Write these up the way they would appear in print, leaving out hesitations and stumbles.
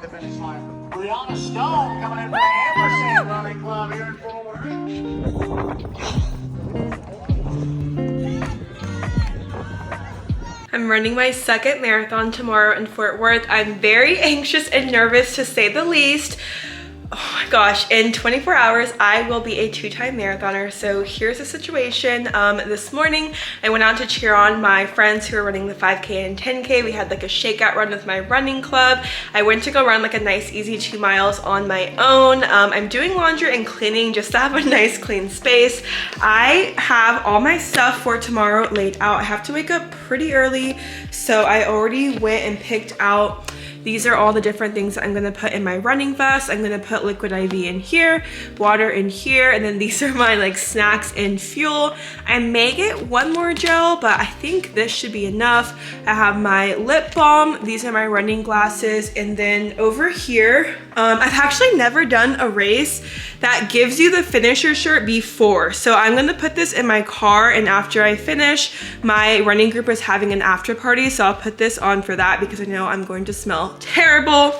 The finish line. Brianna Stone coming in for the Ampersand Running Club here in Fort Worth. I'm running my second marathon tomorrow in Fort Worth. I'm very anxious and nervous to say the least. Oh my gosh, in 24 hours, I will be a 2-time marathoner. So here's the situation. This morning, I went out to cheer on my friends who are running the 5K and 10K. We had like a shakeout run with my running club. I went to go run like a nice easy 2 miles on my own. I'm doing laundry and cleaning just to have a nice clean space. I have all my stuff for tomorrow laid out. I have to wake up pretty early. So I already went and picked out, these are all the different things that I'm gonna put in my running vest. I'm gonna put liquid IV in here, water in here, and then these are my like snacks and fuel. I may get one more gel, but I think this should be enough. I have my lip balm. These are my running glasses. And then over here, I've actually never done a race that gives you the finisher shirt before. So I'm gonna put this in my car, and after I finish, my running group is having an after party. So I'll put this on for that because I know I'm going to smell terrible.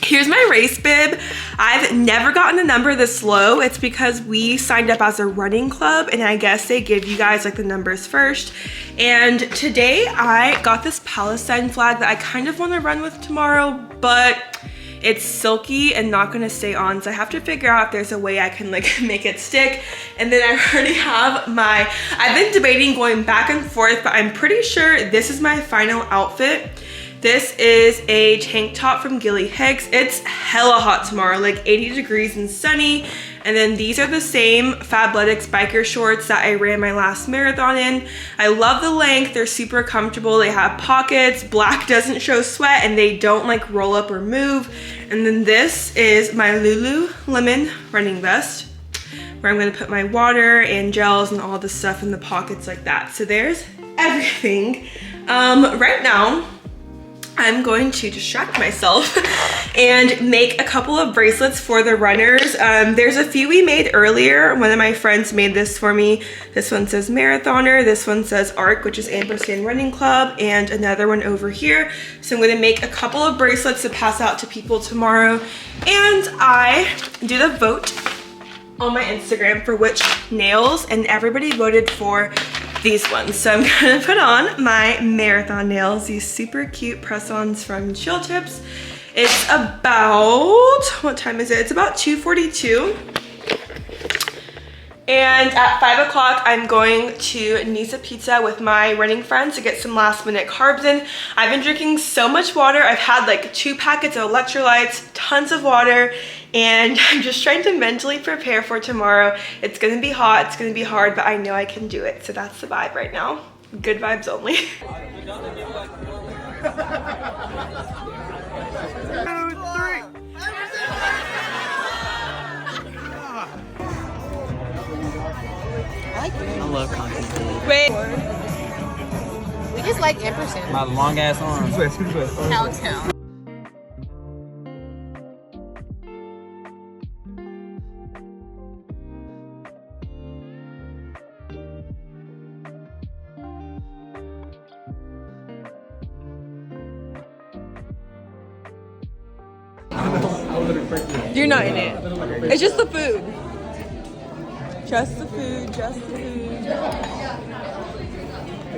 Here's my race bib. I've never gotten a number this low. It's because we signed up as a running club, and I guess they give you guys like the numbers first. And today I got this Palestine flag that I kind of want to run with tomorrow, but it's silky and not gonna stay on. So I have to figure out if there's a way I can like make it stick. And then I already have my, I've been debating going back and forth, but I'm pretty sure this is my final outfit. This is a tank top from Gilly Hicks. It's hella hot tomorrow, like 80 degrees and sunny. And then these are the same Fabletics biker shorts that I ran my last marathon in. I love the length, they're super comfortable. They have pockets, black doesn't show sweat, and they don't like roll up or move. And then this is my Lululemon running vest, where I'm gonna put my water and gels and all the stuff in the pockets like that. So there's everything. Right now, I'm going to distract myself and make a couple of bracelets for the runners. There's a few we made earlier. One of my friends made this for me. This one says Marathoner. This one says ARC, which is Ampersand Running Club, and another one over here. So I'm gonna make a couple of bracelets to pass out to people tomorrow. And I did a vote on my Instagram for which nails, and everybody voted for these ones. So I'm gonna put on my marathon nails, these super cute press-ons from Chill Tips. It's about, what time is it? It's about 2:42. And at 5 o'clock, I'm going to Nisa Pizza with my running friends to get some last minute carbs in. I've been drinking so much water. I've had like 2 packets of electrolytes, tons of water, and I'm just trying to mentally prepare for tomorrow. It's gonna be hot, it's gonna be hard, but I know I can do it. So that's the vibe right now. Good vibes only. 2, 3. I love content. Wait. We just like Ampersand. My long ass arms. Cowtown. You're not in it. It's just the food. Just the food, just the food.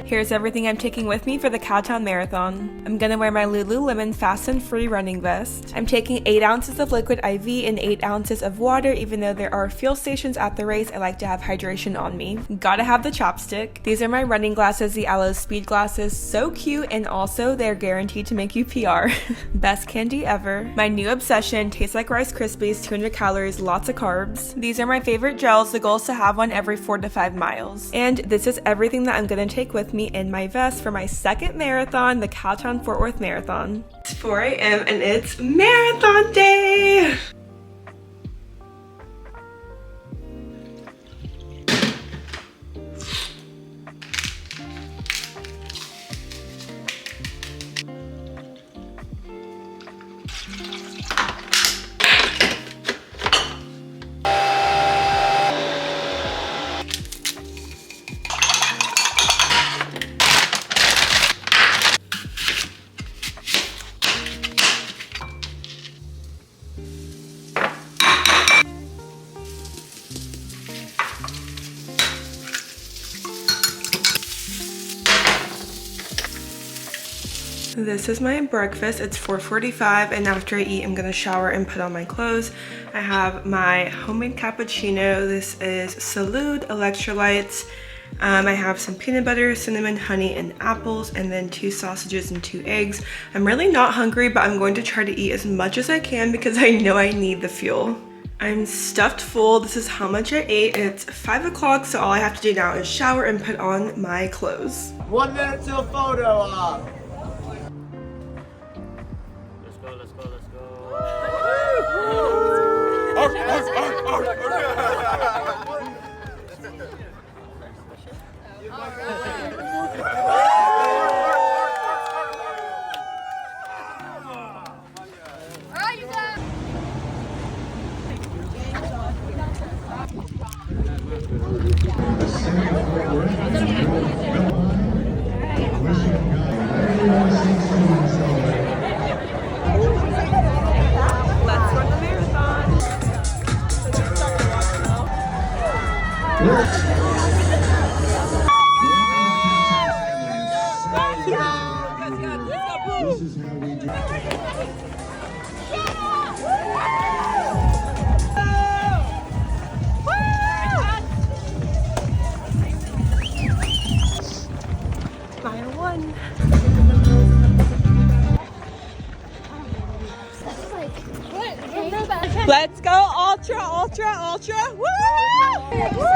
Here's everything I'm taking with me for the Cowtown Marathon. I'm gonna wear my Lululemon Fast and Free running vest. I'm taking 8 ounces of liquid IV and 8 ounces of water. Even though there are fuel stations at the race, I like to have hydration on me. Gotta have the chopstick. These are my running glasses, the Aloe Speed glasses. So cute, and also they're guaranteed to make you PR. Best candy ever. My new obsession, tastes like Rice Krispies, 200 calories, lots of carbs. These are my favorite gels. The goal is to have one every 4 to 5 miles. And this is everything that I'm gonna take with me in my vest for my second marathon, the Cowtown Fort Worth Marathon. It's 4 a.m. and it's marathon day! This is my breakfast. It's 4:45, and after I eat, I'm gonna shower and put on my clothes. I have my homemade cappuccino. This is Salud electrolytes. I have some peanut butter, cinnamon, honey, and apples, and then 2 sausages and 2 eggs. I'm really not hungry, but I'm going to try to eat as much as I can because I know I need the fuel. I'm stuffed full. This is how much I ate. It's 5 o'clock, so all I have to do now is shower and put on my clothes. 1 minute till photo op. Let's go, let's go, let's go. Let's run the marathon. Mile 1. Let's go, ultra, ultra, ultra. Woo! Woo!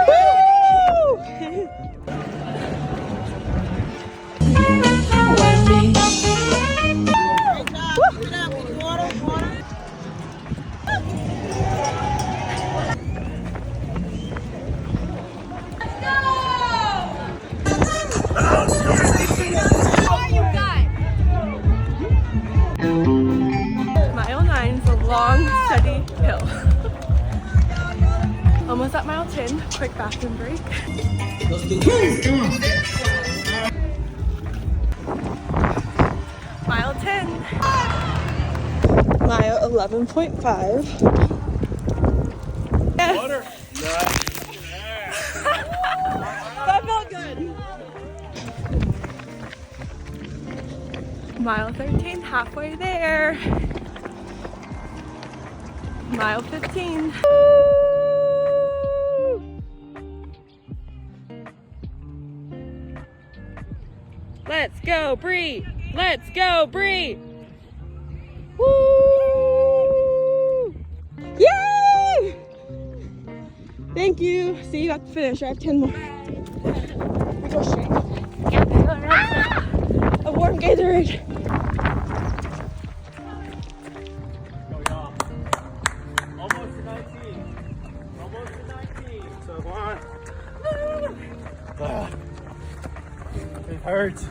Mile 9 is a long, steady hill. Almost at mile 10. Quick bathroom break. Mile 10. Mile 11.5. Yes. That felt good. Mile 13, halfway there. Mile 15. Let's go, Bree! Let's go, Bree! Woo! Yay! Thank you. See you at the finish. I have 10 more. We go straight. Ah! A warm Gatorade. Almost to 19. Almost to 19. So come on. It hurts.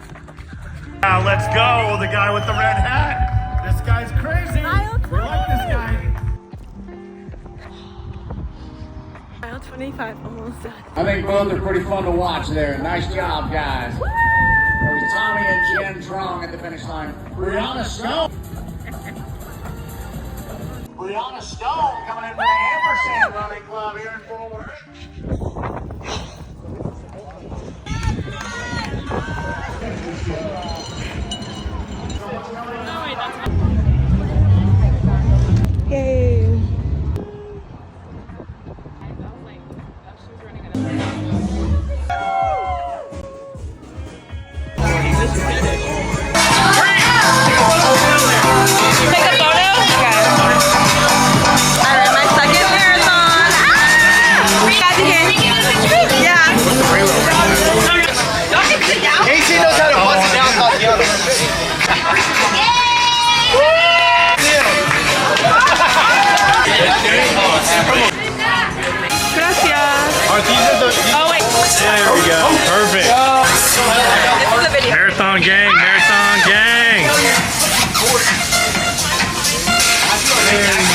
Now let's go, the guy with the red hat. This guy's crazy. We like this guy. Mile 25, almost done. I think both are pretty fun to watch there. Nice job, guys. There was Tommy and Jen Trong at the finish line. Brianna Stone coming in for the Ampersand Running Club here in Fort Worth. Yay. Take a photo? Okay. Alright, my second marathon. Guys, again. Yeah. Casey knows how to bust it down off the other. Gracias. Oh, wait. There we go. Perfect. This is a video. Marathon gang, marathon gang.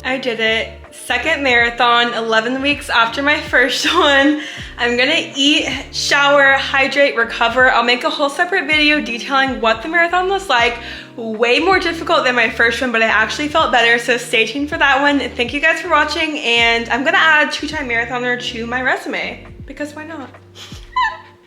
I did it. Second marathon, 11 weeks after my first one. I'm gonna eat, shower, hydrate, recover. I'll make a whole separate video detailing what the marathon was like. Way more difficult than my first one, but I actually felt better, so stay tuned for that one. Thank you guys for watching, and I'm gonna add 2-time marathoner to my resume, because why not?